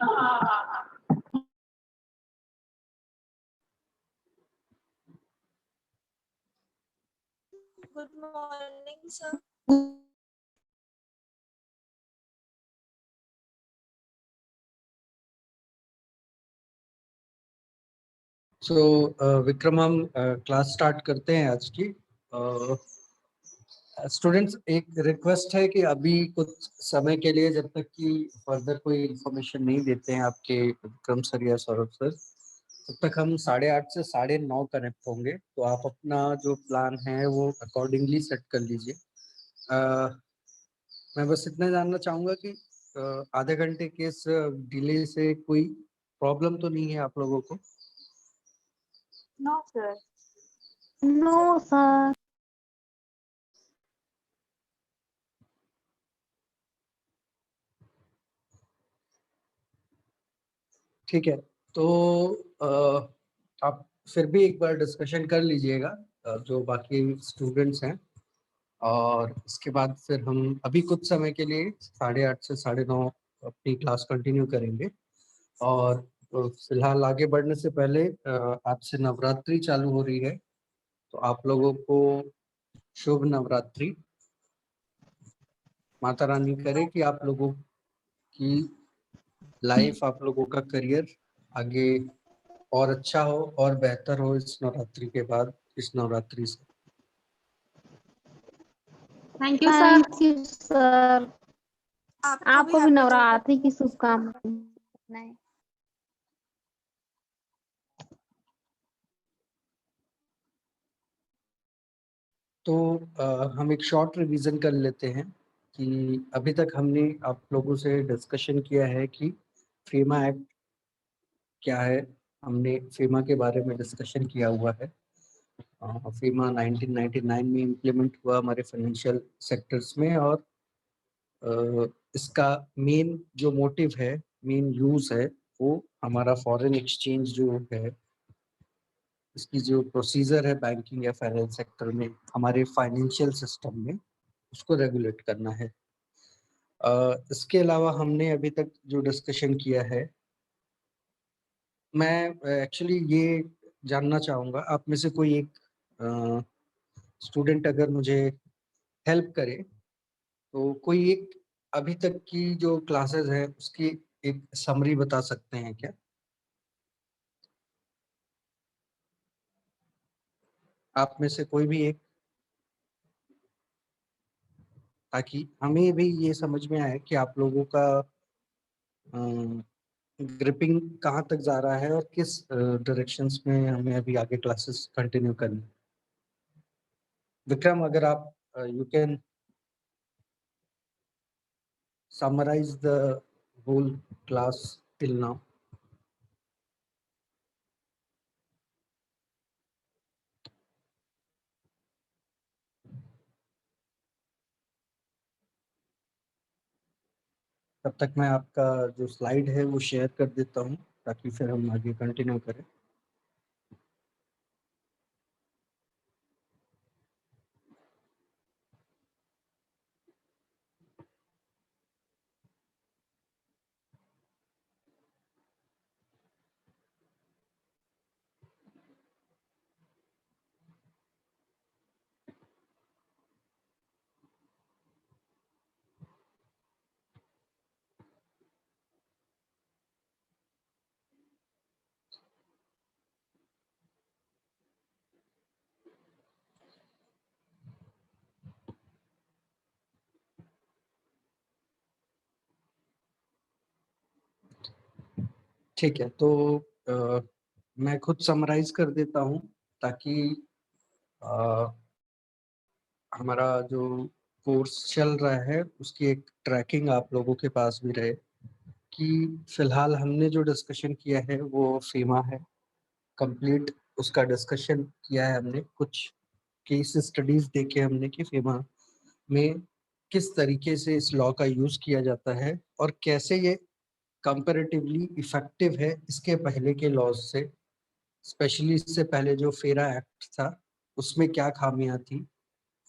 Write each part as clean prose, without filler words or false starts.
Good morning, sir. Vikram, हम class start करते हैं आज की। स्टूडेंट्स, एक रिक्वेस्ट है कि अभी कुछ समय के लिए, जब तक कि फर्दर कोई इंफॉर्मेशन नहीं देते हैं आपके विक्रम सर या सौरभ सर, तब तक हम 8:30 से 9:30 कनेक्ट होंगे। तो आप अपना जो प्लान है वो अकॉर्डिंगली सेट कर लीजिए। मैं बस इतना जानना चाहूँगा कि आधे घंटे के इस डिले से कोई प्रॉब्लम तो नहीं है आप लोगों को? No, sir. No sir. ठीक है, तो आप फिर भी एक बार डिस्कशन कर लीजिएगा जो बाकी स्टूडेंट्स हैं, और इसके बाद फिर हम अभी कुछ समय के लिए 8:30 से 9:30 अपनी क्लास कंटिन्यू करेंगे। और फिलहाल आगे बढ़ने से पहले आज से नवरात्रि चालू हो रही है, तो आप लोगों को शुभ नवरात्रि। माता रानी करे कि आप लोगों की लाइफ, आप लोगों का करियर आगे और अच्छा हो और बेहतर हो इस नवरात्रि के बाद, इस नवरात्रि से। Thank you sir. Thank you sir. आपको भी happy नवरात्रि की शुभकामनाएं। तो हम एक शॉर्ट रिवीजन कर लेते हैं कि अभी तक हमने आप लोगों से डिस्कशन किया है कि फेमा एक्ट क्या है। हमने फेमा के बारे में डिस्कशन किया हुआ है। फेमा 1999 में इम्प्लीमेंट हुआ हमारे फाइनेंशियल सेक्टर्स में, और इसका मेन जो मोटिव है, मेन यूज है, वो हमारा फॉरेन एक्सचेंज जो है, इसकी जो प्रोसीजर है बैंकिंग या फाइनेंस सेक्टर में, हमारे फाइनेंशियल सिस्टम में, उसको रेगुलेट करना है। इसके अलावा हमने अभी तक जो डिस्कशन किया है, मैं एक्चुअली ये जानना चाहूँगा आप में से कोई एक स्टूडेंट अगर मुझे हेल्प करे, तो कोई एक अभी तक की जो क्लासेस है उसकी एक समरी बता सकते हैं क्या? आप में से कोई भी एक, ताकि हमें भी ये समझ में आए कि आप लोगों का ग्रिपिंग कहाँ तक जा रहा है और किस डायरेक्शंस में हमें अभी आगे क्लासेस कंटिन्यू करनी। विक्रम, अगर आप you can summarize the whole class till now. तब तक मैं आपका जो स्लाइड है वो शेयर कर देता हूँ, ताकि फिर हम आगे कंटिन्यू करें। ठीक है, तो मैं खुद समराइज कर देता हूँ, ताकि हमारा जो कोर्स चल रहा है उसकी एक ट्रैकिंग आप लोगों के पास भी रहे, कि फिलहाल हमने जो डिस्कशन किया है वो फेमा है कंप्लीट। उसका डिस्कशन किया है हमने, कुछ केस स्टडीज देखे हमने कि फेमा में किस तरीके से इस लॉ का यूज किया जाता है और कैसे ये कंपैरेटिवली इफेक्टिव है इसके पहले के लॉज से। स्पेशली इससे पहले जो फेरा एक्ट था उसमें क्या खामियां थी,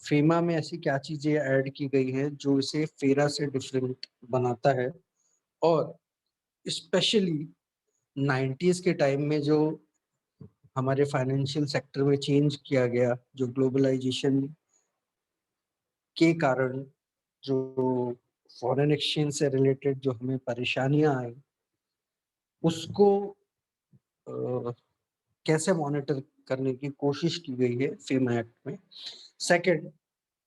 फेमा में ऐसी क्या चीजें ऐड की गई हैं जो इसे फेरा से डिफरेंट बनाता है, और स्पेशली 90s के टाइम में जो हमारे फाइनेंशियल सेक्टर में चेंज किया गया, जो ग्लोबलाइजेशन के कारण जो फॉरेन एक्सचेंज से रिलेटेड जो हमें परेशानियां आई, उसको कैसे मॉनिटर करने की कोशिश की गई है फीमा एक्ट में। सेकंड,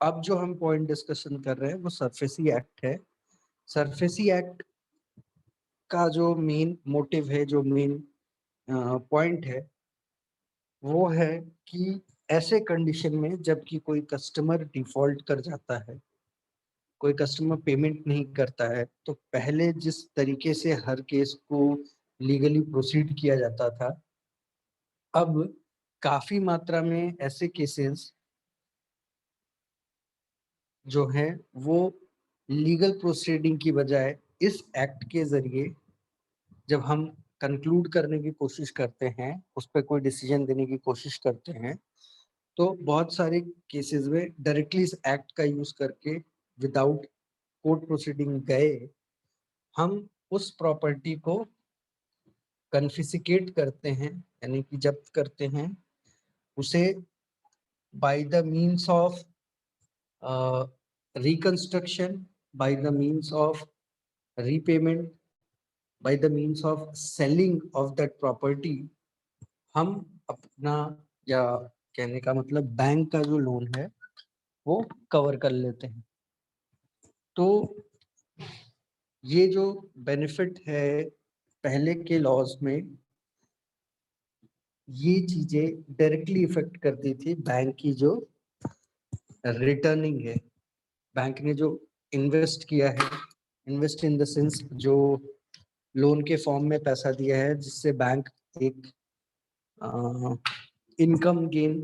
अब जो हम पॉइंट डिस्कशन कर रहे हैं वो सरफेसी एक्ट है। सरफेसी एक्ट का जो मेन मोटिव है, जो मेन पॉइंट है, वो है कि ऐसे कंडीशन में जबकि कोई कस्टमर डिफॉल्ट कर जाता है, कोई कस्टमर पेमेंट नहीं करता है, तो पहले जिस तरीके से हर केस को लीगली प्रोसीड किया जाता था, अब काफी मात्रा में ऐसे केसेस जो हैं वो लीगल प्रोसीडिंग की बजाय इस एक्ट के जरिए जब हम कंक्लूड करने की कोशिश करते हैं, उस पर कोई डिसीजन देने की कोशिश करते हैं, तो बहुत सारे केसेस में डायरेक्टली इस एक्ट का यूज करके विदाउट कोर्ट प्रोसीडिंग गए हम उस प्रॉपर्टी को कन्फिस्केट करते हैं, यानी कि जब्त करते हैं उसे bye the means of reconstruction, bye the means of repayment, by the means of selling of that property, हम अपना, या कहने का मतलब बैंक का जो लोन है वो कवर कर लेते हैं। तो ये जो बेनिफिट है पहले के लॉज में, ये चीजें डायरेक्टली इफेक्ट करती थी बैंक की जो रिटर्निंग है, बैंक ने जो इन्वेस्ट किया है, इन्वेस्ट इन द सेंस जो लोन के फॉर्म में पैसा दिया है, जिससे बैंक एक इनकम गेन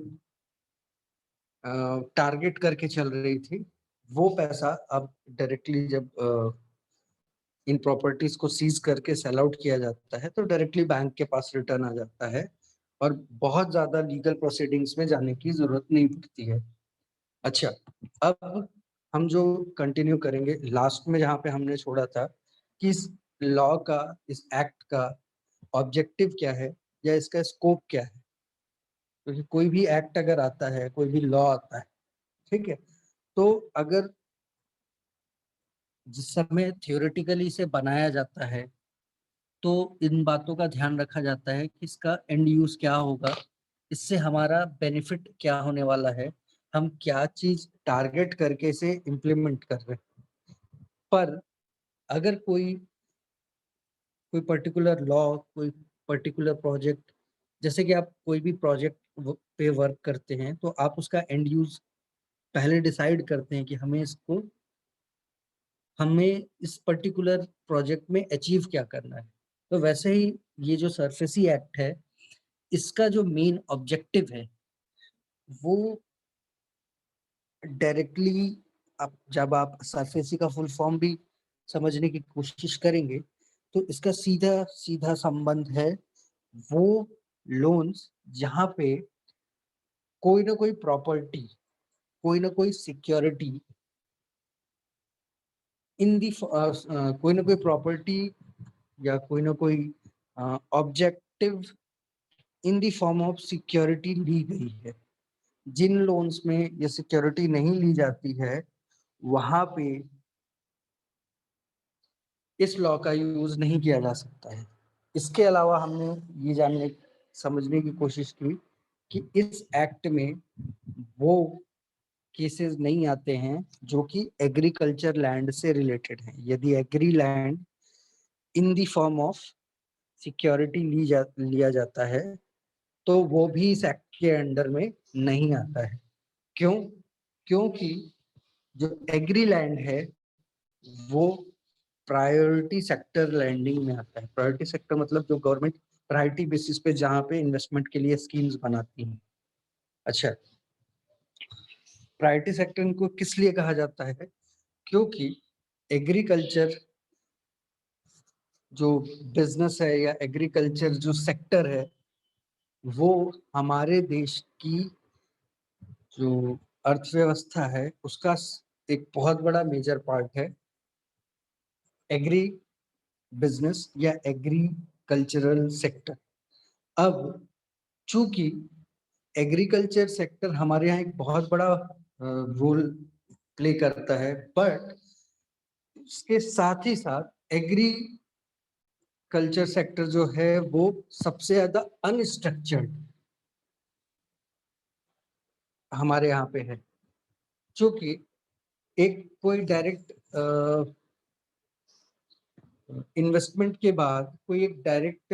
टारगेट करके चल रही थी, वो पैसा अब डायरेक्टली जब इन प्रॉपर्टीज को सीज करके सेल आउट किया जाता है तो डायरेक्टली बैंक के पास रिटर्न आ जाता है और बहुत ज्यादा लीगल प्रोसीडिंग्स में जाने की जरूरत नहीं पड़ती है। अच्छा, अब हम जो कंटिन्यू करेंगे लास्ट में जहाँ पे हमने छोड़ा था कि इस लॉ का, इस एक्ट का ऑब्जेक्टिव क्या है या इसका स्कोप क्या है, क्योंकि कोई भी एक्ट अगर आता है, कोई भी लॉ आता है, ठीक है, तो अगर जिस समय थियोरेटिकली इसे बनाया जाता है तो इन बातों का ध्यान रखा जाता है कि इसका एंड यूज क्या होगा, इससे हमारा बेनिफिट क्या होने वाला है, हम क्या चीज टारगेट करके इसे इम्प्लीमेंट कर रहे हैं। पर अगर कोई कोई पर्टिकुलर लॉ, कोई पर्टिकुलर प्रोजेक्ट, जैसे कि आप कोई भी प्रोजेक्ट पे वर्क करते हैं तो आप उसका एंड यूज पहले डिसाइड करते हैं कि हमें इस पर्टिकुलर प्रोजेक्ट में अचीव क्या करना है। तो वैसे ही ये जो सरफेसी एक्ट है, इसका जो मेन ऑब्जेक्टिव है वो डायरेक्टली, अब जब आप सरफेसी का फुल फॉर्म भी समझने की कोशिश करेंगे तो इसका सीधा सीधा संबंध है वो लोन्स जहां पे कोई ना कोई प्रॉपर्टी, कोई ना कोई सिक्योरिटी इन दी कोई ना कोई प्रॉपर्टी या कोई ना कोई objective in the form of security ली गई है। जिन लोन्स में ये सिक्योरिटी नहीं ली जाती है वहां पे इस लॉ का यूज नहीं किया जा सकता है। इसके अलावा हमने ये जानने समझने की कोशिश की कि इस एक्ट में वो केसेस नहीं आते हैं जो कि एग्रीकल्चर लैंड से रिलेटेड हैं। यदि agri land in the form of security लिया जाता है तो वो भी इस एक्ट के अंडर में नहीं आता है। क्यों? क्योंकि जो एग्री लैंड है वो प्रायोरिटी सेक्टर लैंडिंग में आता है। प्रायोरिटी सेक्टर मतलब जो गवर्नमेंट प्रायोरिटी बेसिस पे जहाँ पे इन्वेस्टमेंट के लिए स्कीम्स बनाती हैं। अच्छा, प्रायोरिटी सेक्टर को किस लिए कहा जाता है? क्योंकि एग्रीकल्चर जो बिजनेस है या एग्रीकल्चर जो सेक्टर है वो हमारे देश की जो अर्थव्यवस्था है उसका एक बहुत बड़ा मेजर पार्ट है। एग्री बिजनेस या एग्रीकल्चरल सेक्टर। अब चूंकि एग्रीकल्चर सेक्टर हमारे यहाँ एक बहुत बड़ा रोल प्ले करता है, बट उसके साथ ही साथ एग्रीकल्चर सेक्टर जो है वो सबसे ज्यादा अनस्ट्रक्चर्ड हमारे यहाँ पे है। क्योंकि एक कोई डायरेक्ट इन्वेस्टमेंट के बाद कोई एक डायरेक्ट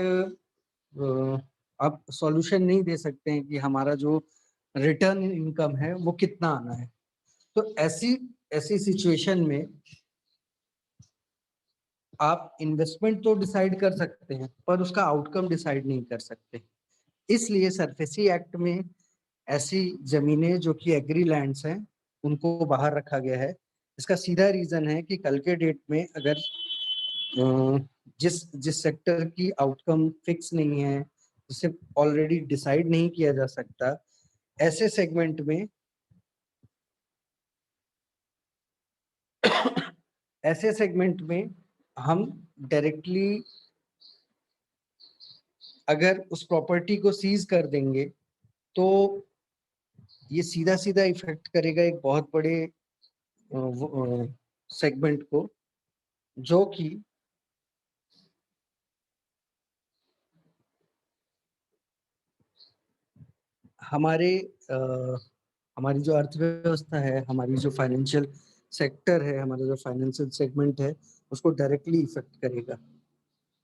आप सॉल्यूशन नहीं दे सकते हैं कि हमारा जो रिटर्न इनकम है वो कितना आना है। तो ऐसी ऐसी सिचुएशन में आप इन्वेस्टमेंट तो डिसाइड कर सकते हैं पर उसका आउटकम डिसाइड नहीं कर सकते। इसलिए सरफेसी एक्ट में ऐसी जमीनें जो कि एग्री लैंड्स हैं उनको बाहर रखा गया है। इसका सीधा रीजन है कि कल के डेट में अगर जिस जिस सेक्टर की आउटकम फिक्स नहीं है, जिसे ऑलरेडी डिसाइड नहीं किया जा सकता, ऐसे सेगमेंट में ऐसे सेगमेंट में हम डायरेक्टली अगर उस प्रॉपर्टी को सीज कर देंगे तो ये सीधा सीधा इफेक्ट करेगा एक बहुत बड़े सेगमेंट को, जो कि हमारे हमारी जो अर्थव्यवस्था है, हमारी जो फाइनेंशियल सेक्टर है, हमारा जो फाइनेंशियल सेगमेंट है, उसको डायरेक्टली इफेक्ट करेगा।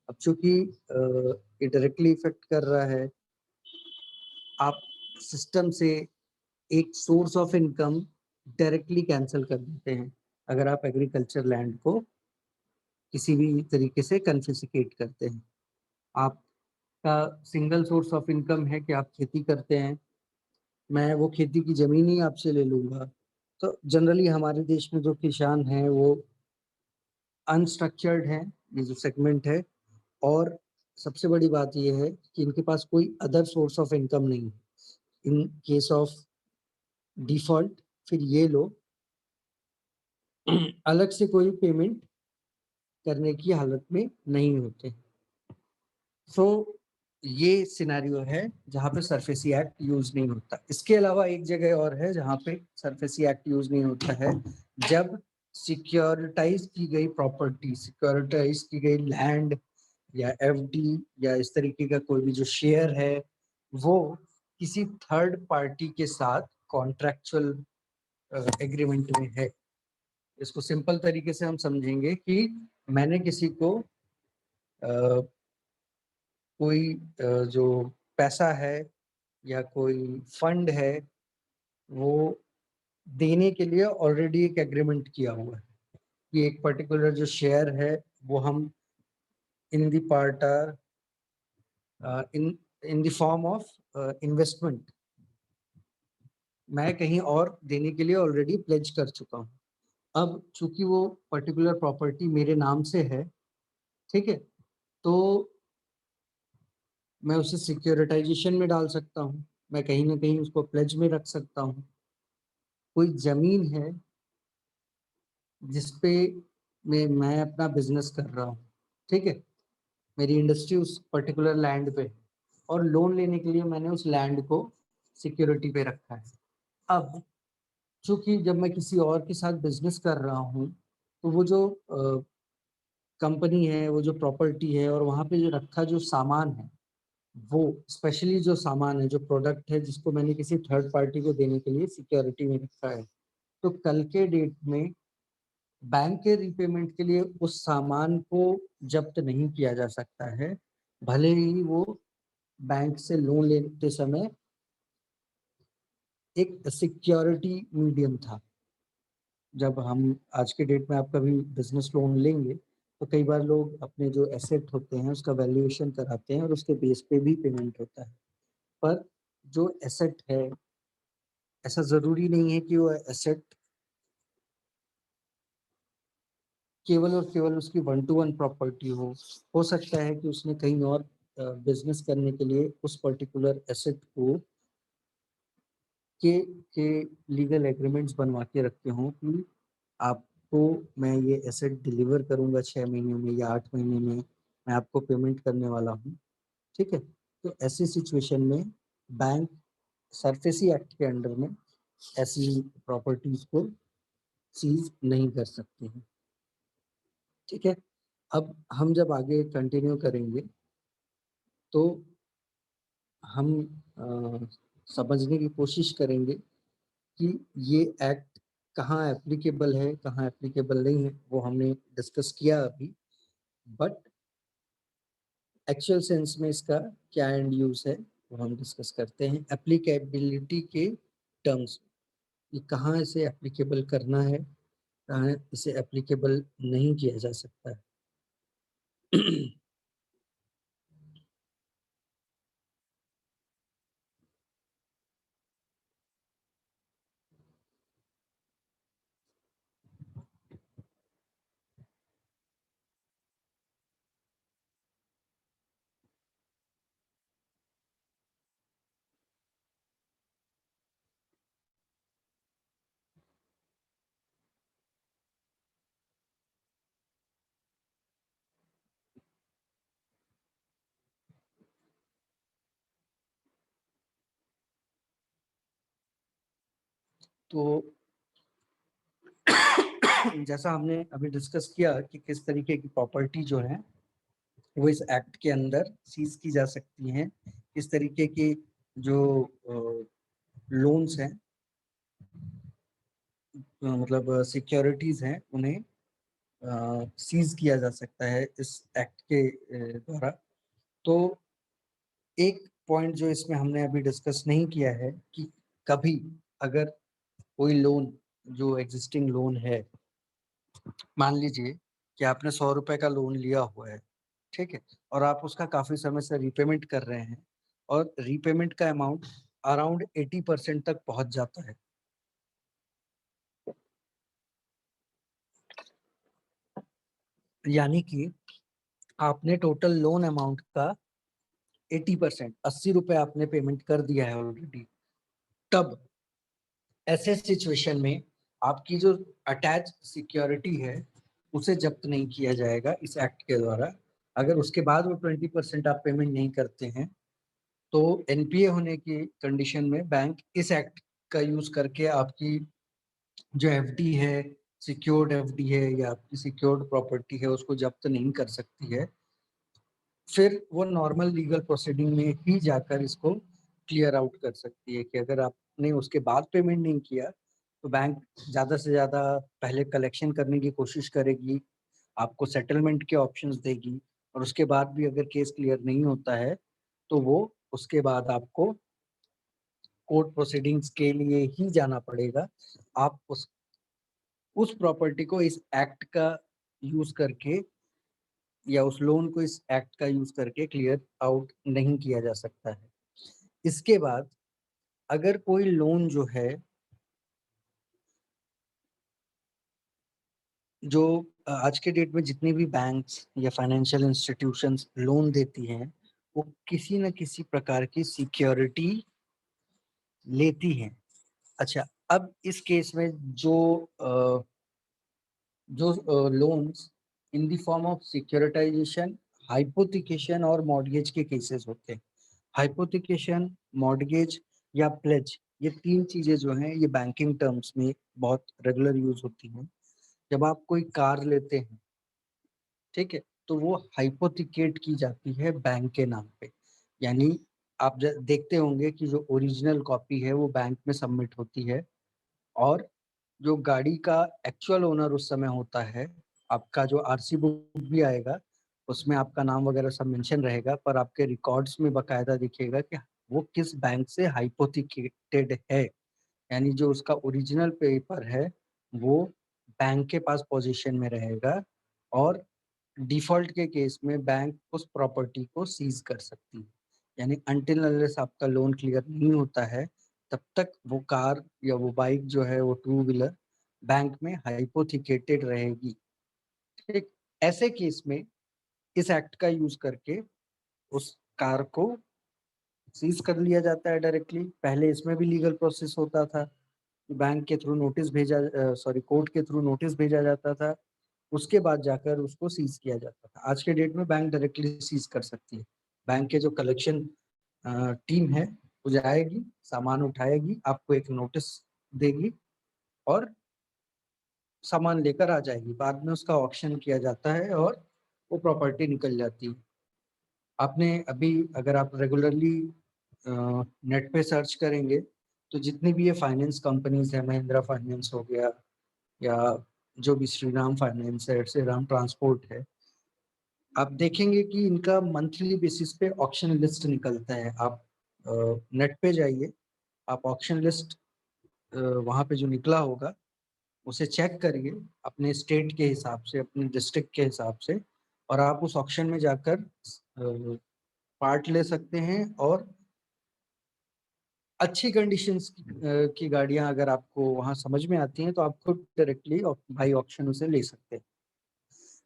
अब चूंकि ये डायरेक्टली इफेक्ट कर रहा है, आप सिस्टम से एक source of income directly cancel कर देते हैं अगर आप एग्रीकल्चर लैंड को किसी भी तरीके से कन्फिस्केट करते हैं। आपका सिंगल सोर्स ऑफ इनकम है कि आप खेती करते हैं, मैं वो खेती की जमीन ही आपसे ले लूंगा। तो जनरली हमारे देश में जो किसान हैं वो अनस्ट्रक्चर्ड हैं, ये जो सेगमेंट है, और सबसे बड़ी बात ये है कि इनके पास कोई अदर सोर्स ऑफ इनकम नहीं है। इन केस ऑफ डिफॉल्ट फिर ये लोग अलग से कोई पेमेंट करने की हालत में नहीं होते। सो ये सिनेरियो है जहाँ पे सरफेसी एक्ट यूज नहीं होता। इसके अलावा एक जगह और है जहाँ पे सरफेसी एक्ट यूज नहीं होता है, जब सिक्योरिटाइज की गई प्रॉपर्टी, सिक्योरिटाइज की गई लैंड या एफडी या इस तरीके का कोई भी जो शेयर है वो किसी थर्ड पार्टी के साथ कॉन्ट्रैक्चुअल एग्रीमेंट में है। इसको सिंपल तरीके से हम समझेंगे कि मैंने किसी को कोई जो पैसा है या कोई फंड है वो देने के लिए ऑलरेडी एक एग्रीमेंट किया हुआ है कि एक पर्टिकुलर जो शेयर है वो हम in the part in the form of investment मैं कहीं और देने के लिए ऑलरेडी प्लेज कर चुका हूँ। अब चूंकि वो पर्टिकुलर प्रॉपर्टी मेरे नाम से है, ठीक है, तो मैं उसे सिक्योरिटाइजेशन में डाल सकता हूँ, मैं कहीं ना कहीं उसको प्लेज में रख सकता हूँ। कोई जमीन है जिसपे मैं अपना बिजनेस कर रहा हूँ, ठीक है, मेरी इंडस्ट्री उस पर्टिकुलर लैंड पे है और लोन लेने के लिए मैंने उस लैंड को सिक्योरिटी पे रखा है। अब चूंकि जब मैं किसी और के साथ बिजनेस कर रहा हूँ तो वो जो कंपनी है, वो जो प्रॉपर्टी है और वहाँ पे जो रखा जो सामान है, वो स्पेशली जो सामान है, जो प्रोडक्ट है जिसको मैंने किसी थर्ड पार्टी को देने के लिए सिक्योरिटी में रखा है, तो कल के डेट में बैंक के रीपेमेंट के लिए उस सामान को जब्त नहीं किया जा सकता है, भले ही वो बैंक से लोन लेते समय एक सिक्योरिटी मीडियम था। जब हम आज के डेट में आप कभी बिजनेस लोन लेंगे तो कई बार लोग अपने जो एसेट होते हैं उसका वैल्यूएशन कराते हैं और उसके बेस पे भी पेमेंट होता है। पर जो एसेट है, ऐसा जरूरी नहीं है कि वो एसेट केवल और केवल उसकी 1-to-1 प्रॉपर्टी हो सकता है कि उसने कहीं और बिजनेस करने के लिए उस पर्टिकुलर एसेट को के लीगल एग्रीमेंट्स बनवा के रखे हों कि आप आपको मैं ये एसेट डिलीवर करूंगा 6 महीने में या 8 महीने में, मैं आपको पेमेंट करने वाला हूँ, ठीक है। तो ऐसी सिचुएशन में बैंक सरफेसी एक्ट के अंडर में ऐसी प्रॉपर्टीज को सीज नहीं कर सकते हैं, ठीक है। अब हम जब आगे कंटिन्यू करेंगे तो हम समझने की कोशिश करेंगे कि ये एक्ट कहाँ एप्लीकेबल है, कहाँ एप्लीकेबल नहीं है, वो हमने डिस्कस किया अभी। बट एक्चुअल सेंस में इसका क्या एंड यूज है वो हम डिस्कस करते हैं एप्लीकेबिलिटी के टर्म्स, कि कहाँ इसे एप्लीकेबल करना है, कहाँ इसे एप्लीकेबल नहीं किया जा सकता है। तो जैसा हमने अभी डिस्कस किया कि किस तरीके की प्रॉपर्टी जो है वो इस एक्ट के अंदर सीज की जा सकती हैं, किस तरीके की जो लोन्स हैं, मतलब सिक्योरिटीज हैं, उन्हें सीज किया जा सकता है इस एक्ट के द्वारा। तो एक पॉइंट जो इसमें हमने अभी डिस्कस नहीं किया है कि कभी अगर कोई लोन जो एग्जिस्टिंग लोन है, मान लीजिए कि आपने 100 रुपए का लोन लिया हुआ है, ठीक है, और आप उसका काफी समय से रीपेमेंट कर रहे हैं और रीपेमेंट का अमाउंट अराउंड 80% तक पहुंच जाता है, यानी कि आपने टोटल लोन अमाउंट का 80%, 80 रुपए आपने पेमेंट कर दिया है ऑलरेडी। तब ऐसे सिचुएशन में आपकी जो अटैच सिक्योरिटी है उसे जब्त नहीं किया जाएगा इस एक्ट के द्वारा। अगर उसके बाद वो 20% आप पेमेंट नहीं करते हैं तो एनपीए होने की कंडीशन में बैंक इस एक्ट का यूज करके आपकी जो एफडी है, सिक्योर्ड एफडी है या आपकी सिक्योर्ड प्रॉपर्टी है, उसको जब्त नहीं कर सकती है। फिर वो नॉर्मल लीगल प्रोसीडिंग में ही जाकर इसको क्लियर आउट कर सकती है कि अगर आपने उसके बाद पेमेंट नहीं किया तो बैंक ज़्यादा से ज़्यादा पहले कलेक्शन करने की कोशिश करेगी, आपको सेटलमेंट के ऑप्शंस देगी, और उसके बाद भी अगर केस क्लियर नहीं होता है तो वो उसके बाद आपको कोर्ट प्रोसीडिंग्स के लिए ही जाना पड़ेगा। आप उस प्रॉपर्टी को इस एक्ट का यूज करके या उस लोन को इस एक्ट का यूज करके क्लियर आउट नहीं किया जा सकता है। इसके बाद अगर कोई लोन जो है, जो आज के डेट में जितनी भी बैंक्स या फाइनेंशियल इंस्टीट्यूशंस लोन देती हैं वो किसी न किसी प्रकार की सिक्योरिटी लेती हैं। अच्छा, अब इस केस में जो loans in the form of securitization, hypothecation और मॉर्गेज के केसेस होते हैं। हाइपोथिकेशन, मॉर्गेज या प्लेज, ये तीन चीजें जो हैं ये बैंकिंग टर्म्स में बहुत रेगुलर यूज होती हैं। जब आप कोई कार लेते हैं, ठीक है, तो वो हाइपोथिकेट की जाती है बैंक के नाम पे, यानी आप देखते होंगे कि जो ओरिजिनल कॉपी है वो बैंक में सबमिट होती है, और जो गाड़ी का एक्चुअल ओनर उस समय होता है, आपका जो आरसी बुक भी आएगा उसमें आपका नाम वगैरह सब मेंशन रहेगा, पर आपके रिकॉर्ड्स में बकायदा दिखेगा कि वो किस बैंक से हाइपोथिकेटेड है, यानी जो उसका ओरिजिनल पेपर है वो बैंक के पास पोजीशन में रहेगा, और डिफॉल्ट के केस में बैंक उस प्रॉपर्टी को सीज कर सकती है। यानी अनटिल अनलेस आपका लोन क्लियर नहीं होता है तब तक वो कार या वो बाइक जो है, वो टू व्हीलर बैंक में हाइपोथिकेटेड रहेगी, ठीक। ऐसे केस में इस एक्ट का यूज करके उस कार को सीज कर लिया जाता है डायरेक्टली। पहले इसमें भी लीगल प्रोसेस होता था, बैंक के थ्रू नोटिस भेजा, कोर्ट के थ्रू नोटिस भेजा जाता था, उसके बाद जाकर उसको सीज किया जाता था। आज के डेट में बैंक डायरेक्टली सीज कर सकती है। बैंक के जो कलेक्शन टीम है वो जाएगी, सामान उठाएगी, आपको एक नोटिस देगी और सामान लेकर आ जाएगी। बाद में उसका ऑक्शन किया जाता है और वो प्रॉपर्टी निकल जाती है। आपने अभी अगर आप रेगुलरली नेट पे सर्च करेंगे तो जितनी भी ये फाइनेंस कंपनीज है, महिंद्रा फाइनेंस हो गया या जो भी श्रीराम फाइनेंस है, श्रीराम ट्रांसपोर्ट है, आप देखेंगे कि इनका मंथली बेसिस पे ऑक्शन लिस्ट निकलता है। आप नेट पे जाइए, आप ऑक्शन लिस्ट वहाँ पे जो निकला होगा उसे चेक करिए अपने स्टेट के हिसाब से, अपने डिस्ट्रिक्ट के हिसाब से, और आप उस ऑक्शन में जाकर पार्ट ले सकते हैं। और अच्छी कंडीशंस की गाड़ियां अगर आपको वहां समझ में आती हैं तो आप खुद डायरेक्टली बाई ऑक्शन उसे ले सकते हैं।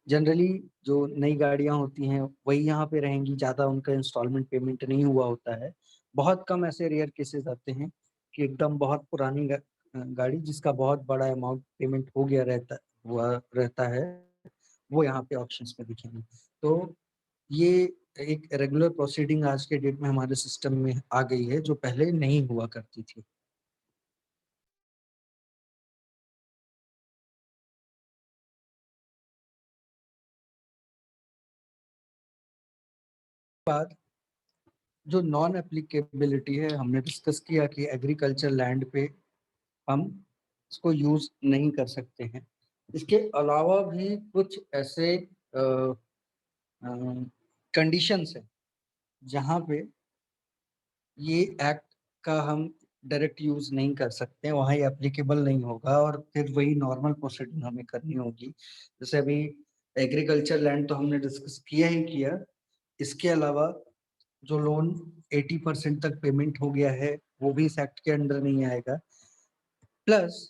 जनरली जो नई गाड़ियां होती हैं वही यहाँ पे रहेंगी, ज़्यादा उनका इंस्टॉलमेंट पेमेंट नहीं हुआ होता है। बहुत कम ऐसे रेयर केसेस आते हैं कि एकदम बहुत पुरानी गाड़ी जिसका बहुत बड़ा अमाउंट पेमेंट हो गया रहता है, वो यहाँ पे ऑप्शंस में दिखेंगे। तो ये एक रेगुलर प्रोसीडिंग आज के डेट में हमारे सिस्टम में आ गई है, जो पहले नहीं हुआ करती थी। बाद जो नॉन एप्लीकेबिलिटी है, हमने डिस्कस किया कि एग्रीकल्चर लैंड पे हम इसको यूज नहीं कर सकते हैं। इसके अलावा भी कुछ ऐसे कंडीशंस हैं जहाँ पे ये एक्ट का हम डायरेक्ट यूज नहीं कर सकते हैं, वहाँ ये एप्लीकेबल नहीं होगा और फिर वही नॉर्मल प्रोसीडिंग हमें करनी होगी। जैसे अभी एग्रीकल्चर लैंड तो हमने डिस्कस किया ही किया, इसके अलावा जो लोन 80% तक पेमेंट हो गया है वो भी इस एक्ट के अंडर नहीं आएगा। प्लस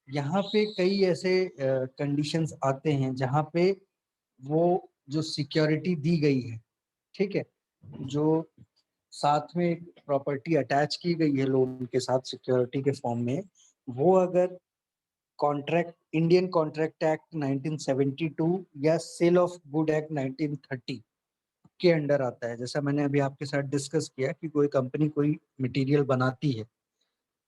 यहाँ पे कई ऐसे कंडीशंस आते हैं जहाँ पे वो जो सिक्योरिटी दी गई है, ठीक है, जो साथ में प्रॉपर्टी अटैच की गई है लोन के साथ सिक्योरिटी के फॉर्म में, वो अगर कॉन्ट्रैक्ट, इंडियन कॉन्ट्रैक्ट एक्ट 1972 या सेल ऑफ गुड एक्ट 1930 के अंडर आता है। जैसा मैंने अभी आपके साथ डिस्कस किया कि कोई कंपनी कोई मटेरियल बनाती है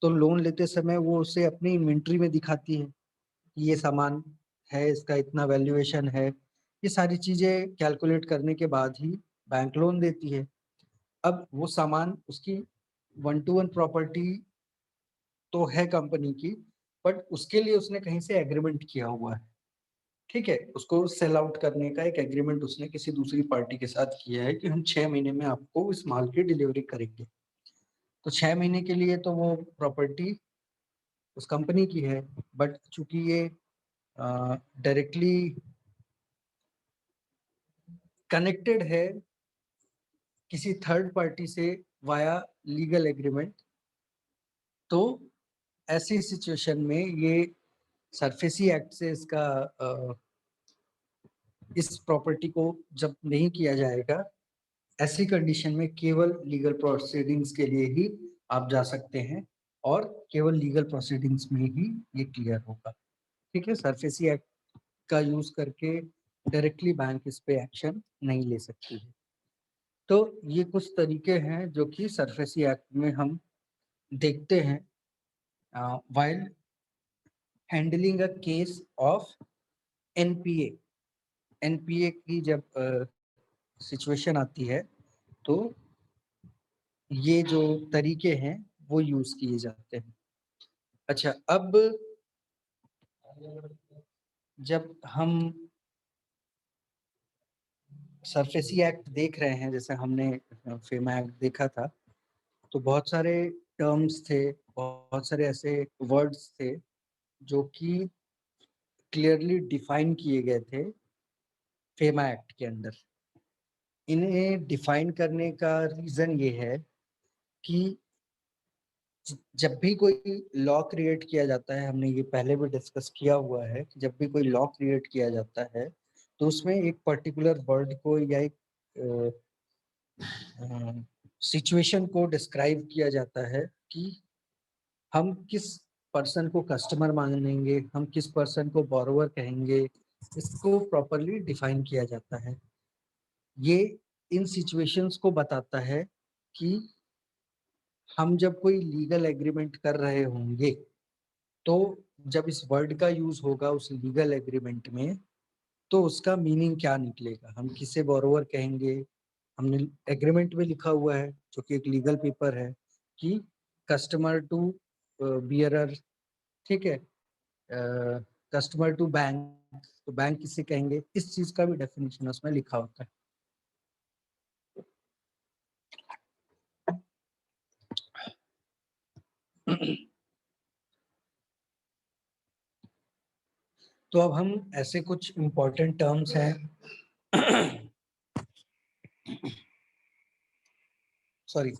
तो लोन लेते समय वो उसे अपनी इन्वेंट्री में दिखाती है कि ये सामान है, इसका इतना वैल्यूएशन है। ये सारी चीजें कैलकुलेट करने के बाद ही बैंक लोन देती है। अब वो सामान उसकी 1-to-1 प्रॉपर्टी तो है कंपनी की, बट उसके लिए उसने कहीं से एग्रीमेंट किया हुआ है, ठीक है, उसको सेल आउट करने का एक एग्रीमेंट उसने किसी दूसरी पार्टी के साथ किया है कि हम 6 महीने में आपको इस माल की डिलीवरी करेंगे। तो 6 महीने के लिए तो वो प्रॉपर्टी उस कंपनी की है, बट चूंकि ये डायरेक्टली कनेक्टेड है किसी थर्ड पार्टी से वाया लीगल एग्रीमेंट, तो ऐसी सिचुएशन में ये सरफेसी एक्ट से इसका इस प्रॉपर्टी को जब नहीं किया जाएगा, ऐसी कंडीशन में केवल लीगल प्रोसीडिंग्स के लिए ही आप जा सकते हैं और केवल लीगल प्रोसीडिंग्स में ही ये क्लियर होगा, ठीक है। सरफेसी एक्ट का यूज करके डायरेक्टली बैंक इस पे एक्शन नहीं ले सकती है। तो ये कुछ तरीके हैं जो कि सरफेसी एक्ट में हम देखते हैं while handling a case of NPA. NPA की जब सिचुएशन आती है तो ये जो तरीके हैं वो यूज किए जाते हैं। अच्छा, अब जब हम सरफेसी एक्ट देख रहे हैं, जैसे हमने फेमा एक्ट देखा था, तो बहुत सारे टर्म्स थे, बहुत सारे ऐसे वर्ड्स थे जो कि क्लियरली डिफाइन किए गए थे फेमा एक्ट के अंदर। इन्हें डिफाइन करने का रीजन ये है कि जब भी कोई लॉ क्रिएट किया जाता है, हमने ये पहले भी डिस्कस किया हुआ है कि जब भी कोई लॉ क्रिएट किया जाता है तो उसमें एक पर्टिकुलर वर्ड को या एक सिचुएशन को डिस्क्राइब किया जाता है कि हम किस पर्सन को कस्टमर मानेंगे, हम किस पर्सन को बोरोवर कहेंगे, इसको प्रॉपरली डिफाइन किया जाता है। ये इन सिचुएशंस को बताता है कि हम जब कोई लीगल एग्रीमेंट कर रहे होंगे तो जब इस वर्ड का यूज होगा उस लीगल एग्रीमेंट में तो उसका मीनिंग क्या निकलेगा, हम किसे बोरोवर कहेंगे। हमने एग्रीमेंट में लिखा हुआ है जो कि एक लीगल पेपर है कि कस्टमर टू बियरर, ठीक है, कस्टमर टू बैंक, तो बैंक किसे कहेंगे, इस चीज का भी डेफिनेशन उसमें लिखा होता है। तो अब हम ऐसे कुछ इम्पोर्टेंट टर्म्स हैं सॉरी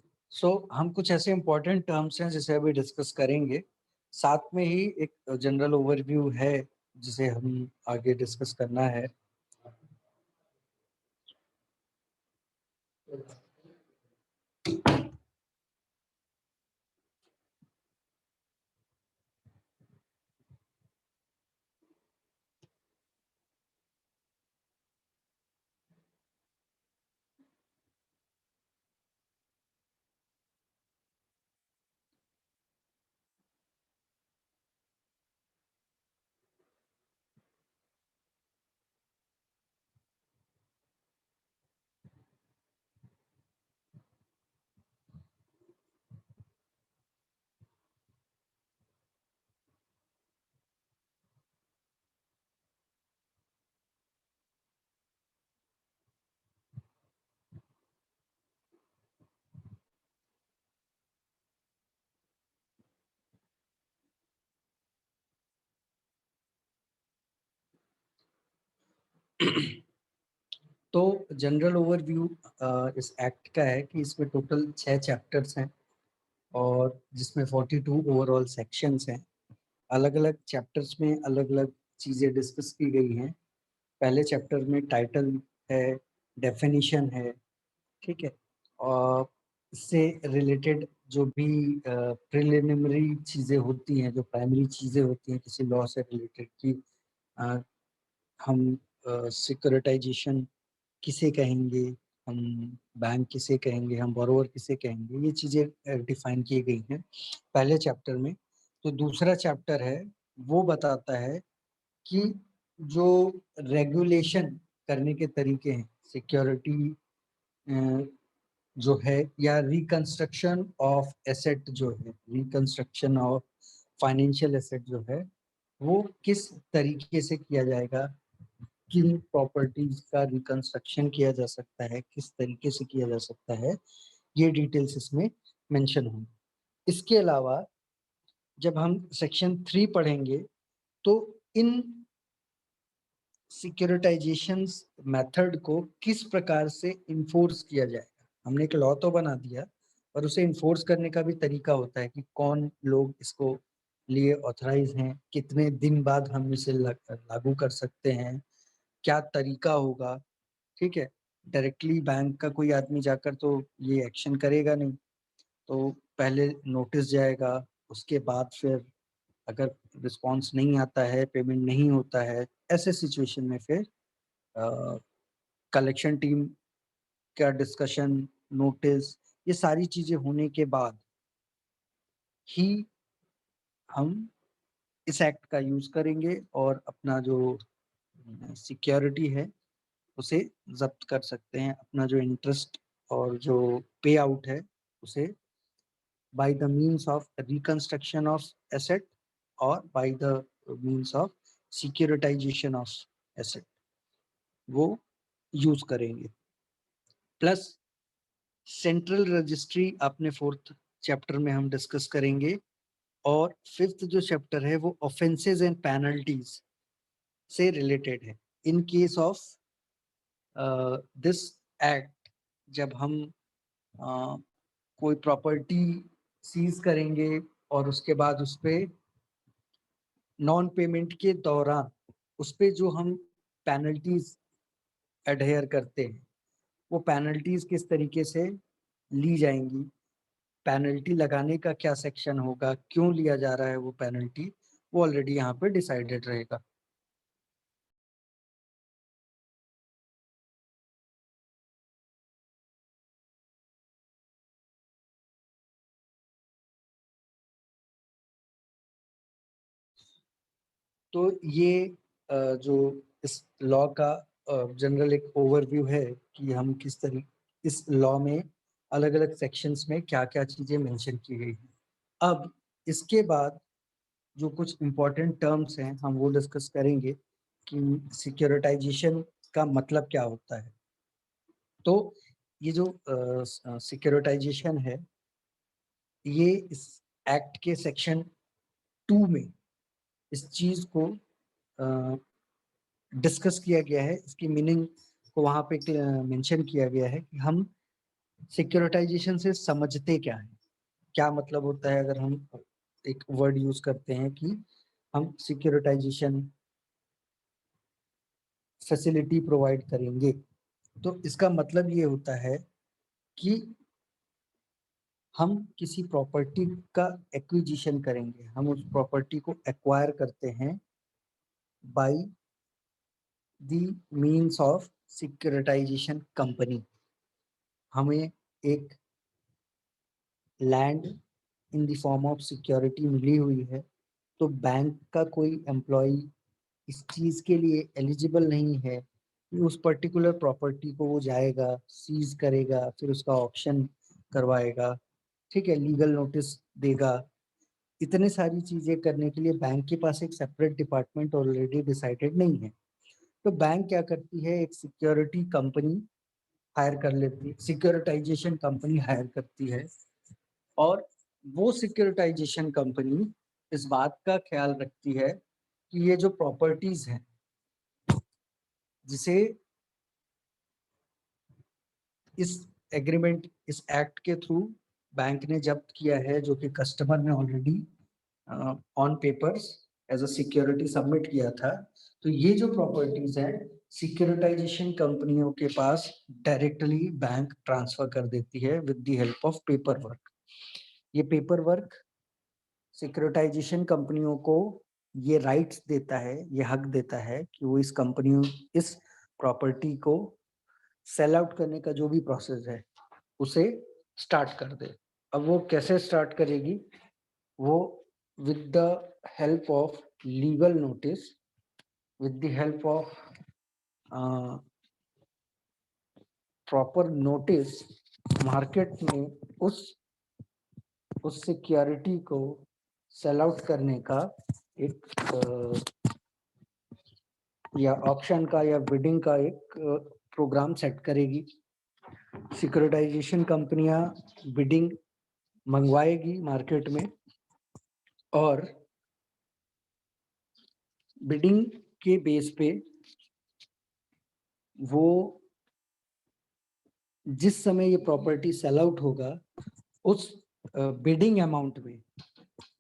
हम कुछ ऐसे इम्पोर्टेंट टर्म्स हैं जिसे अभी डिस्कस करेंगे, साथ में ही एक जनरल ओवरव्यू है जिसे हम आगे डिस्कस करना है। तो जनरल ओवरव्यू इस एक्ट का है कि इसमें टोटल 6 चैप्टर्स हैं और जिसमें 42 ओवरऑल सेक्शंस हैं। अलग अलग चैप्टर्स में अलग अलग चीज़ें डिस्कस की गई हैं। पहले चैप्टर में टाइटल है, डेफिनेशन है, ठीक है, और इससे रिलेटेड जो भी प्रिलिमिनरी चीज़ें होती हैं, जो प्राइमरी चीज़ें होती हैं किसी लॉ से रिलेटेड की हम सिक्योरिटाइजेशन किसे कहेंगे, हम बैंक किसे कहेंगे, हम बोरोवर किसे कहेंगे, ये चीज़ें डिफाइन की गई हैं पहले चैप्टर में। तो दूसरा चैप्टर है वो बताता है कि जो रेगुलेशन करने के तरीके हैं, सिक्योरिटी जो है या रिकंस्ट्रक्शन ऑफ एसेट जो है, रिकंस्ट्रक्शन ऑफ फाइनेंशियल एसेट जो है वो किस तरीके से किया जाएगा, किन प्रॉपर्टीज का रिकंस्ट्रक्शन किया जा सकता है, किस तरीके से किया जा सकता है, ये डिटेल्स इसमें मेंशन होंगे। इसके अलावा जब हम सेक्शन 3 पढ़ेंगे तो इन सिक्योरिटाइजेशन मेथड को किस प्रकार से इन्फोर्स किया जाएगा। हमने एक लॉ तो बना दिया और उसे इन्फोर्स करने का भी तरीका होता है कि कौन लोग इसको लिए ऑथराइज हैं, कितने दिन बाद हम इसे लागू कर सकते हैं, क्या तरीका होगा, ठीक है। डायरेक्टली बैंक का कोई आदमी जाकर तो ये एक्शन करेगा नहीं, तो पहले नोटिस जाएगा, उसके बाद फिर अगर रिस्पांस नहीं आता है, पेमेंट नहीं होता है, ऐसे सिचुएशन में फिर कलेक्शन टीम का डिस्कशन, नोटिस, ये सारी चीजें होने के बाद ही हम इस एक्ट का यूज करेंगे और अपना जो सिक्योरिटी है उसे जब्त कर सकते हैं, अपना जो इंटरेस्ट और जो पे आउट है उसे by the means of reconstruction of asset or by the means of securitization of asset वो यूज करेंगे। प्लस सेंट्रल रजिस्ट्री अपने 4th चैप्टर में हम डिस्कस करेंगे और 5th जो चैप्टर है वो ऑफेंसेस एंड पेनल्टीज से रिलेटेड है। In case of this act, जब हम कोई प्रॉपर्टी सीज करेंगे और उसके बाद उस पर नॉन पेमेंट के दौरान उस पे जो हम पेनल्टीज एडहेयर करते हैं वो पेनल्टीज किस तरीके से ली जाएंगी, पेनल्टी लगाने का क्या सेक्शन होगा, क्यों लिया जा रहा है वो पेनल्टी, वो ऑलरेडी यहाँ पे डिसाइडेड रहेगा। तो ये जो इस लॉ का जनरल एक ओवरव्यू है कि हम किस तरीके इस लॉ में अलग अलग सेक्शंस में क्या क्या चीजें मेंशन की गई हैं। अब इसके बाद जो कुछ इम्पोर्टेंट टर्म्स हैं हम वो डिस्कस करेंगे कि सिक्योरिटाइजेशन का मतलब क्या होता है। तो ये जो सिक्योरिटाइजेशन है ये इस एक्ट के सेक्शन 2 में इस चीज को डिस्कस किया गया है, इसकी मीनिंग को वहां पे मेंशन किया गया है कि हम सिक्योरिटाइजेशन से समझते क्या है, क्या मतलब होता है। अगर हम एक वर्ड यूज करते हैं कि हम सिक्योरिटाइजेशन फैसिलिटी प्रोवाइड करेंगे, तो इसका मतलब ये होता है कि हम किसी प्रॉपर्टी का एक्विजिशन करेंगे, हम उस प्रॉपर्टी को एक्वायर करते हैं by the means of securitisation company. हमें एक land in the form of security मिली हुई है, तो बैंक का कोई एम्प्लॉय इस चीज के लिए एलिजिबल नहीं है कि उस पर्टिकुलर प्रॉपर्टी को वो जाएगा, सीज करेगा, फिर उसका ऑक्शन करवाएगा, ठीक है, लीगल नोटिस देगा। इतने सारी चीजें करने के लिए बैंक के पास एक सेपरेट डिपार्टमेंट ऑलरेडी डिसाइडेड नहीं है। तो बैंक क्या करती है, एक सिक्योरिटी कंपनी हायर कर लेती है, सिक्योरिटाइजेशन कंपनी हायर करती है, और वो सिक्योरिटाइजेशन कंपनी इस बात का ख्याल रखती है कि ये जो प्रॉपर्टीज हैं जिसे इस एग्रीमेंट इस एक्ट के थ्रू बैंक ने जब्त किया है, जो कि कस्टमर ने already on papers as a security submit किया था, तो ये जो प्रॉपर्टीज हैं सिक्योरिटाइजेशन कंपनियों के पास डायरेक्टली बैंक ट्रांसफर कर देती है with the help of paper work. ये पेपर वर्क सिक्योरिटाइजेशन कंपनियों को ये राइट्स देता है, ये हक देता है कि वो इस प्रॉपर्टी को सेल आउट करने का जो भी प्रोसेस है उसे स्टार्ट कर दे। अब वो कैसे स्टार्ट करेगी, वो with the help of legal notice, with the help of proper notice, market में उस सिक्योरिटी को सेल आउट करने का एक या ऑप्शन का या बिडिंग का एक प्रोग्राम सेट करेगी। सिक्योरिटाइजेशन कंपनियां बिडिंग मंगवाएगी मार्केट में, और बिडिंग के बेस पे वो जिस समय ये प्रॉपर्टी सेल आउट होगा उस बिडिंग अमाउंट में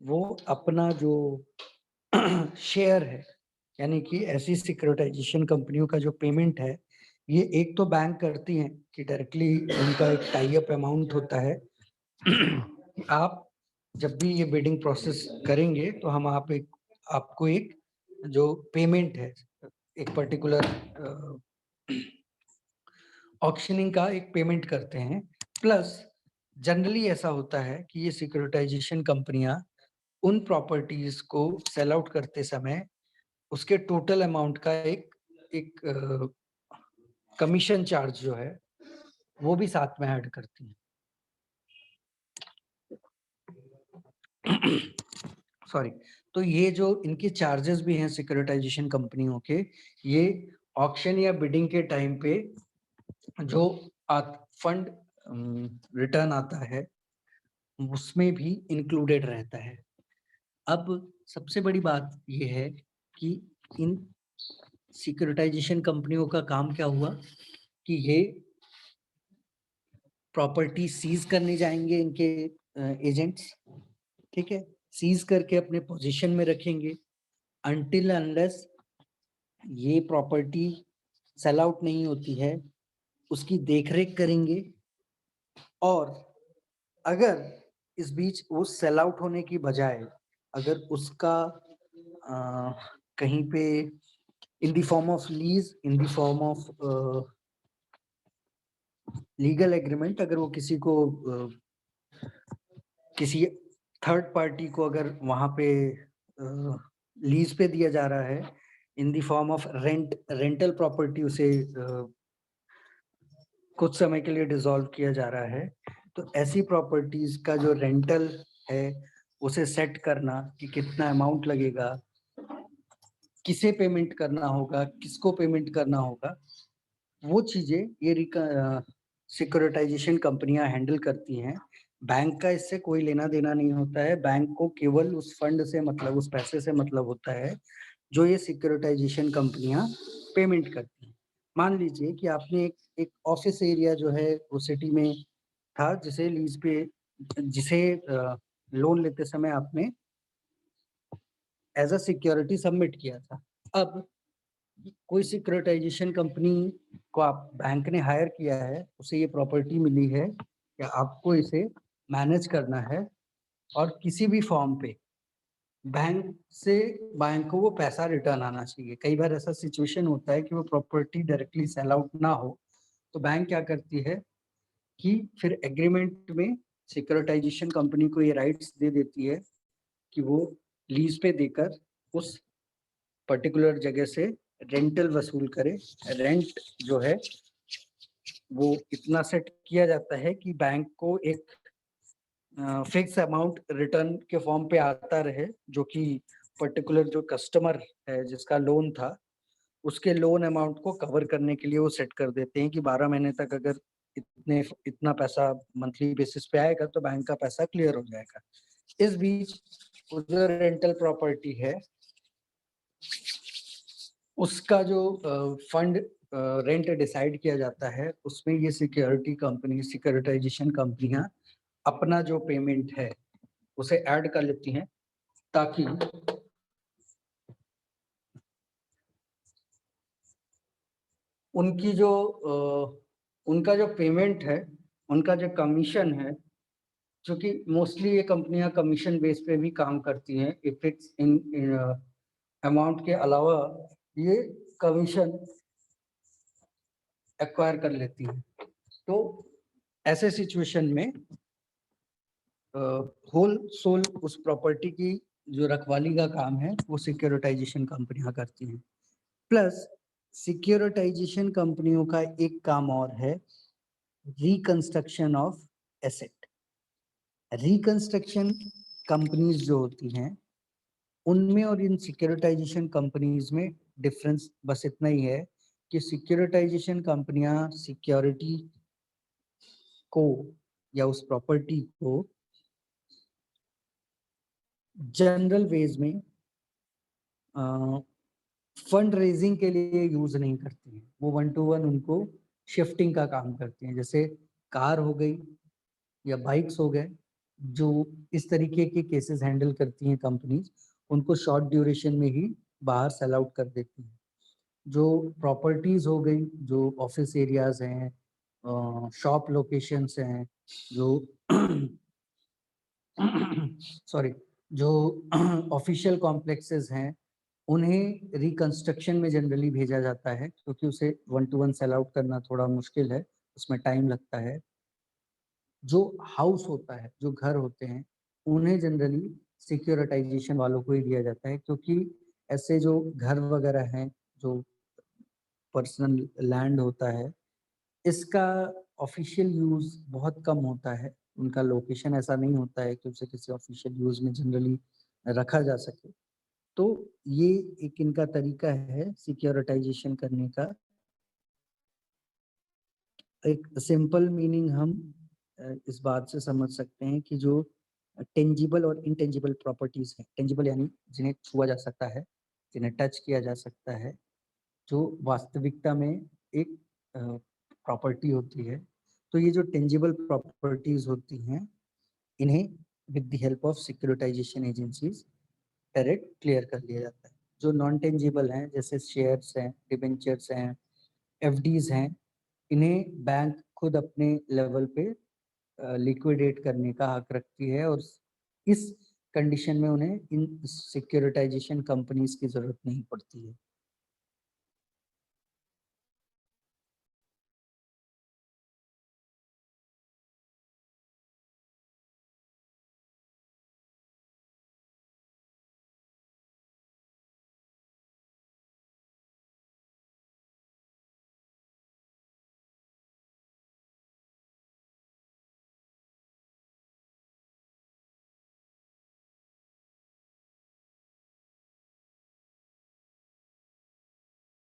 वो अपना जो शेयर है, यानी कि ऐसी सिक्योरिटाइजेशन कंपनियों का जो पेमेंट है, ये एक तो बैंक करती हैं कि डायरेक्टली उनका एक टाई अप अमाउंट होता है आप जब भी ये बिडिंग प्रोसेस करेंगे तो हम आपको एक जो पेमेंट है, एक पर्टिकुलर ऑक्शनिंग का एक पेमेंट करते हैं। प्लस जनरली ऐसा होता है कि ये सिक्योरिटाइजेशन कंपनियां उन प्रॉपर्टीज को सेल आउट करते समय उसके टोटल अमाउंट का एक कमीशन चार्ज जो है वो भी साथ में ऐड करती हैं। सॉरी, तो ये जो इनके चार्जेस भी हैं सिक्योरिटाइजेशन कंपनियों के, ये ऑक्शन या बिडिंग के टाइम पे जो फंड रिटर्न आता है उसमें भी इंक्लूडेड रहता है। अब सबसे बड़ी बात ये है कि इन सिक्योरिटाइजेशन कंपनियों का काम क्या हुआ कि ये प्रॉपर्टी सीज करने जाएंगे, इनके एजेंट्स, ठीक है, सीज करके अपने पोजीशन में रखेंगे अनटिल अनलेस ये प्रॉपर्टी सेल आउट नहीं होती है, उसकी देखरेख करेंगे, और अगर इस बीच वो सेल आउट होने की बजाय अगर उसका कहीं पे इन the form of lease, in the form of legal agreement, अगर वो किसी को किसी थर्ड पार्टी को अगर वहां पे लीज पे दिया जा रहा है इन the form of rental property, उसे कुछ समय के लिए डिसॉल्व किया जा रहा है, तो ऐसी प्रॉपर्टीज का जो रेंटल है उसे सेट करना कि कितना अमाउंट लगेगा, किसे पेमेंट करना होगा, किसको पेमेंट करना होगा, वो चीजें ये सिक्योरिटाइजेशन कंपनियां हैंडल करती हैं। बैंक का इससे कोई लेना देना नहीं होता है। बैंक को केवल उस फंड से मतलब, उस पैसे से मतलब होता है जो ये सिक्योरिटाइजेशन कंपनियां पेमेंट करती हैं। मान लीजिए कि आपने एक ऑफिस एरिया जो है वो सिटी में था, जिसे लीज पे, जिसे लोन लेते समय आपने एज अ सिक्योरिटी सबमिट किया था। अब कोई सिक्योरिटाइजेशन कंपनी को आप बैंक ने हायर किया है, उसे ये प्रॉपर्टी मिली है या आपको इसे मैनेज करना है, और किसी भी फॉर्म पे बैंक को वो पैसा रिटर्न आना चाहिए। कई बार ऐसा सिचुएशन होता है कि वो प्रॉपर्टी डायरेक्टली सेल आउट ना हो, तो बैंक क्या करती है कि फिर एग्रीमेंट में सिक्योरिटाइजेशन कंपनी को ये राइट्स दे देती है कि वो लीज पे देकर उस पर्टिकुलर जगह से रेंटल वसूल करे। रेंट जो है वो इतना सेट किया जाता है कि बैंक को एक फिक्स अमाउंट रिटर्न के फॉर्म पे आता रहे, जो कि पर्टिकुलर जो कस्टमर है जिसका लोन था उसके लोन अमाउंट को कवर करने के लिए वो सेट कर देते हैं कि 12 महीने तक अगर इतना पैसा मंथली बेसिस पे आएगा तो बैंक का पैसा क्लियर हो जाएगा। इस बीच जो रेंटल प्रॉपर्टी है उसका जो फंड रेंट डिसाइड किया जाता है, उसमें ये सिक्योरिटाइजेशन कंपनियां अपना जो पेमेंट है उसे ऐड कर लेती हैं, ताकि उनकी जो उनका जो पेमेंट है, उनका जो कमीशन है, क्योंकि मोस्टली ये कंपनियां कमीशन बेस पे भी काम करती हैं, इफ इट्स इन अमाउंट के अलावा ये कमीशन एक्वायर कर लेती हैं। तो ऐसे सिचुएशन में होल सोल उस प्रॉपर्टी की जो रखवाली का काम है वो सिक्योरिटाइजेशन कंपनियां करती हैं। प्लस सिक्योरिटाइजेशन कंपनियों का एक काम और है, reconstruction of asset. Reconstruction companies जो होती हैं उनमें और इन सिक्योरिटाइजेशन कंपनीज में डिफरेंस बस इतना ही है कि सिक्योरिटाइजेशन कंपनियां सिक्योरिटी को या उस प्रॉपर्टी को जनरल वेज में फंड रेजिंग के लिए यूज नहीं करती हैं। वो 1 to 1 उनको शिफ्टिंग का काम करती हैं। जैसे कार हो गई या बाइक्स हो गए, जो इस तरीके के केसेस हैंडल करती हैं कंपनीज, उनको शॉर्ट ड्यूरेशन में ही बाहर सेल आउट कर देती हैं। जो प्रॉपर्टीज हो गई, जो ऑफिस एरियाज हैं, शॉप लोकेशंस हैं, जो सॉरी, जो ऑफिशियल कॉम्प्लेक्सेस हैं, उन्हें रिकंस्ट्रक्शन में जनरली भेजा जाता है, क्योंकि उसे 1 to 1 सेल आउट करना थोड़ा मुश्किल है, उसमें टाइम लगता है। जो हाउस होता है, जो घर होते हैं, उन्हें जनरली सिक्योरिटाइजेशन वालों को ही दिया जाता है, क्योंकि ऐसे जो घर वगैरह हैं, जो पर्सनल लैंड होता है, इसका ऑफिशियल यूज बहुत कम होता है। उनका लोकेशन ऐसा नहीं होता है कि उसे किसी ऑफिशियल यूज में जनरली रखा जा सके। तो ये एक इनका तरीका है सिक्योरिटाइजेशन करने का। एक सिंपल मीनिंग हम इस बात से समझ सकते हैं कि जो टेंजिबल और इनटेंजिबल प्रॉपर्टीज हैं, टेंजिबल यानी जिन्हें छुआ जा सकता है, जिन्हें टच किया जा सकता है, जो वास्तविकता में एक प्रॉपर्टी होती है। तो ये जो टेंजिबल प्रॉपर्टीज होती हैं, इन्हें with the help of securitization agencies direct clear कर लिया जाता है। जो नॉन टेंजिबल हैं, जैसे शेयर्स हैं, डिबेंचर्स हैं, एफडीज हैं, इन्हें बैंक खुद अपने लेवल पे लिक्विडेट करने का हक रखती है, और इस कंडीशन में उन्हें इन सिक्योरिटाइजेशन कंपनीज की जरूरत नहीं पड़ती है।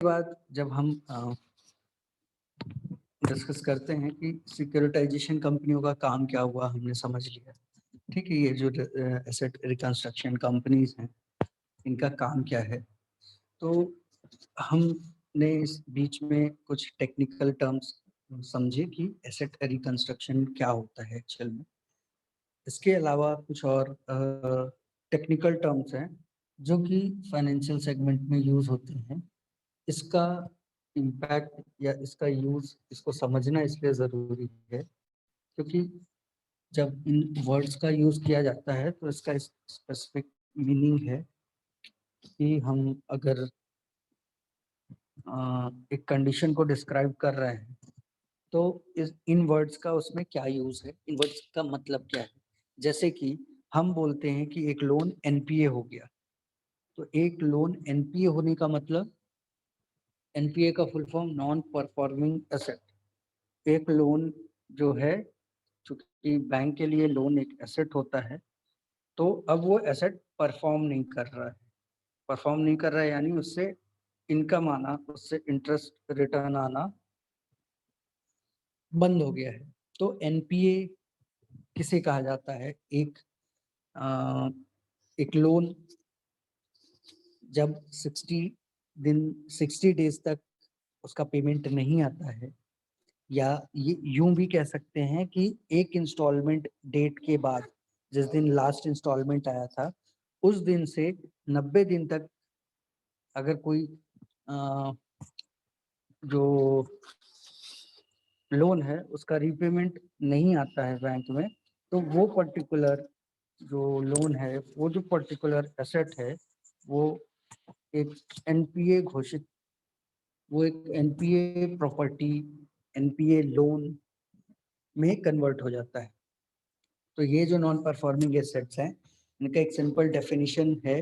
बाद जब हम डिस्कस करते हैं कि सिक्योरिटाइजेशन कंपनियों का काम क्या हुआ, हमने समझ लिया, ठीक है। ये जो एसेट रिकंस्ट्रक्शन कंपनीज हैं, इनका काम क्या है, तो हमने इस बीच में कुछ टेक्निकल टर्म्स समझे कि एसेट रिकंस्ट्रक्शन क्या होता है एक्चुअल में। इसके अलावा कुछ और टेक्निकल टर्म्स हैं जो कि फाइनेंशियल सेगमेंट में यूज होते हैं। इसका इम्पैक्ट या इसका यूज, इसको समझना इसलिए ज़रूरी है क्योंकि जब इन वर्ड्स का यूज किया जाता है तो इसका स्पेसिफिक मीनिंग है कि हम अगर एक कंडीशन को डिस्क्राइब कर रहे हैं तो इन वर्ड्स का उसमें क्या यूज है, इन वर्ड्स का मतलब क्या है। जैसे कि हम बोलते हैं कि एक लोन एनपीए हो गया, तो एक लोन एनपीए होने का मतलब, एनपीए का full form non performing asset. एक लोन जो है, चूंकि बैंक के लिए लोन एक एसेट होता है, तो अब वो एसेट परफॉर्म नहीं कर रहा है। परफॉर्म नहीं कर रहा है यानी उससे इनकम आना, उससे इंटरेस्ट रिटर्न आना बंद हो गया है। तो एनपीए किसे कहा जाता है? एक लोन जब 60 डेज तक उसका पेमेंट नहीं आता है, या ये यूं भी कह सकते हैं कि एक इंस्टॉलमेंट डेट के बाद, जिस दिन लास्ट इंस्टॉलमेंट आया था उस दिन से 90 दिन तक अगर कोई जो लोन है उसका रीपेमेंट नहीं आता है बैंक में, तो वो पर्टिकुलर जो लोन है, वो जो पर्टिकुलर एसेट है, वो एक एनपीए घोषित, वो एक एनपीए प्रॉपर्टी, एनपीए लोन में कन्वर्ट हो जाता है। तो ये जो नॉन परफॉर्मिंग एसेट्स हैं, इनका एक सिंपल डेफिनेशन है,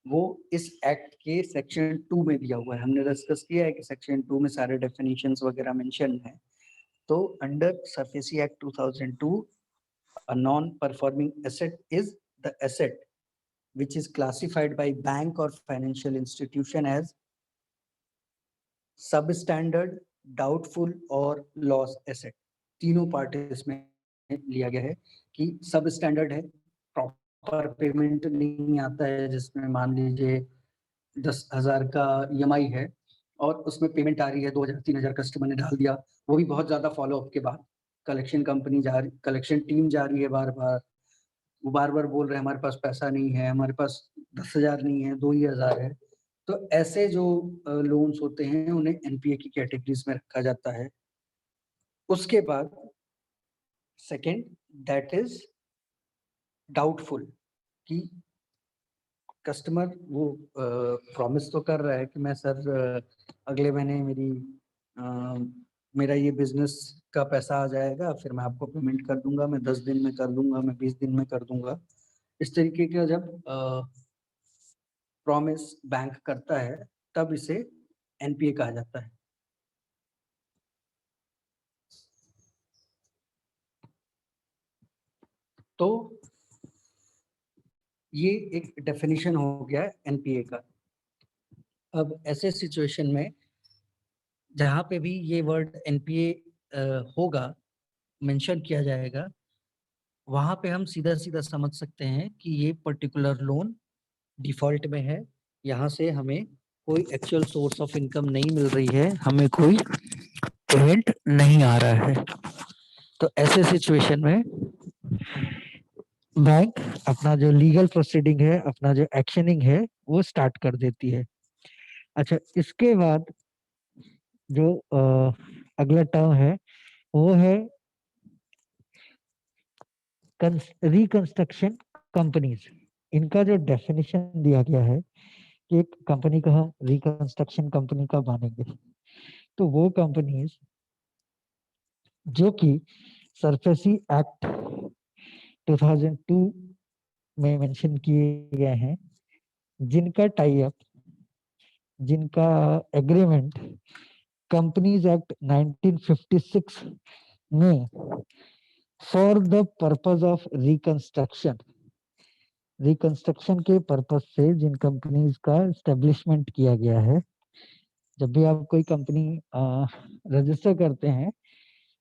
वो इस एक्ट के सेक्शन 2 में दिया हुआ है। हमने डिस्कस किया है कि सेक्शन 2 में सारे डेफिनेशंस वगैरह मेंशन है। तो under SARFAESI act 2002, a non-performing asset is the asset which is classified by bank or financial institution as substandard, doubtful और loss asset। तीनों पार्ट इसमें लिया गया है कि सब स्टैंडर्ड है, प्रॉपर पेमेंट नहीं आता है, जिसमें मान लीजिए 10,000 का ईएमआई है और उसमें पेमेंट आ रही है 2,000-3,000, कस्टमर ने डाल दिया, वो भी बहुत ज्यादा फॉलोअप के बाद कलेक्शन कंपनी कलेक्शन टीम जा रही है, बार बार वो बार बार बोल रहे हैं हमारे पास पैसा नहीं है, हमारे पास 10,000 नहीं है, 2,000 है। तो ऐसे जो लोन्स होते हैं उन्हें एनपीए की कैटेगरीज में रखा जाता है। उसके बाद सेकंड, दैट इज डाउटफुल, कि कस्टमर वो प्रॉमिस तो कर रहा है कि मैं सर अगले महीने मेरा ये बिजनेस का पैसा आ जाएगा, फिर मैं आपको पेमेंट कर दूंगा, मैं 10 दिन में कर दूंगा, मैं 20 दिन में कर दूंगा। इस तरीके का जब प्रॉमिस बैंक करता है तब इसे एनपीए कहा जाता है। तो ये एक डेफिनेशन हो गया एनपीए का। अब ऐसे सिचुएशन में जहां पे भी ये वर्ड एनपीए होगा, मेंशन किया जाएगा, वहां पे हम सीधा सीधा समझ सकते हैं कि ये पर्टिकुलर लोन डिफॉल्ट में है, यहाँ से हमें कोई एक्चुअल सोर्स ऑफ इनकम नहीं मिल रही है, हमें कोई पेमेंट नहीं आ रहा है। तो ऐसे सिचुएशन में बैंक अपना जो लीगल प्रोसीडिंग है, अपना जो एक्शनिंग है, वो स्टार्ट कर देती है। अच्छा, इसके बाद जो अगला टर्म है वो है रिकंस्ट्रक्शन कंपनीज, इनका जो डेफिनेशन दिया गया है कि एक कंपनी का रिकंस्ट्रक्शन कंपनी का मानेंगे, तो वो कंपनीज जो कि सरफेसी एक्ट 2002 में मेंशन किए गए हैं, जिनका टाई अप, जिनका एग्रीमेंट कंपनीज एक्ट 1956 में for the purpose of reconstruction, reconstruction के पर्पस से जिन कंपनीज का एस्टेब्लिशमेंट किया गया है। जब भी आप कोई कंपनी रजिस्टर करते हैं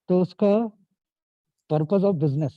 तो उसका पर्पस ऑफ बिजनेस